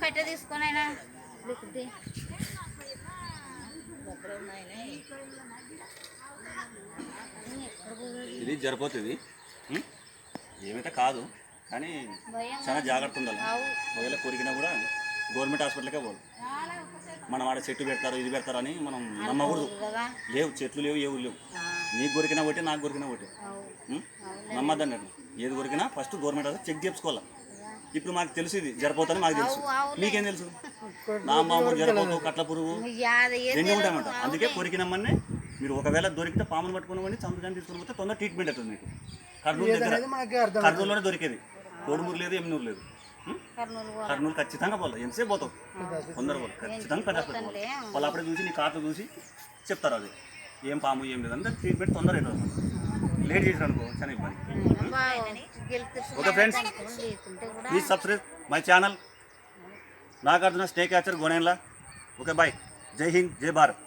కట్టె తీసుకొనైనా ఇది జరిపోతుంది ఏమైతే కాదు కానీ చాలా జాగ్రత్త ఉండాలి. ఒకవేళ కొరికినా కూడా గవర్నమెంట్ హాస్పిటల్కే పోవాలి. మనం ఆడ చెట్టు పెడతారు ఇది పెడతారు అని మనం నమ్మకూడదు. లేవు చెట్లు లేవు ఏవు లేవు. నీకు కొరికినా ఒకటి నాకు కొరికినా ఒకటి. నమ్మద్దండి అట్లా. ఏది కొరికినా ఫస్ట్ గవర్నమెంట్ హాస్పిటల్ చెక్ చేసుకోవాలి. ఇప్పుడు మాకు తెలుసు ఇది జరిపోతుందని మాకు తెలుసు. మీకేం తెలుసు? నా మామూలు జరపోతు కట్ల పురుగు రెండు ఉంటాయన్నమాట. అందుకే కొరికినమ్మని మీరు ఒకవేళ దొరికితే పామును పట్టుకున్నామని చంపకాన్ని తీసుకుని పోతే తొందర ట్రీట్మెంట్ అవుతుంది మీకు. కర్నూలులోనే దొరికేది. కోడుమూరు లేదు ఎమ్నూరు లేదు. కర్నూలు ఖచ్చితంగా పోవాలి. ఎంతసేపు పోతావు తొందర పోవాలి. ఖచ్చితంగా పెట్టాలి. వాళ్ళు అప్పుడే చూసి నీ కార్డు చూసి చెప్తారు అది ఏం పాము ఏం లేదు అంటే ట్రీట్మెంట్ తొందర అవుతుంది. లేట్ చేసారు అనుకో చాలా ఇబ్బంది. Okay friends, please subscribe my channel Nagarjuna snake catcher గోనేన్లా. Okay bye. జై హింద్, జై భారత్.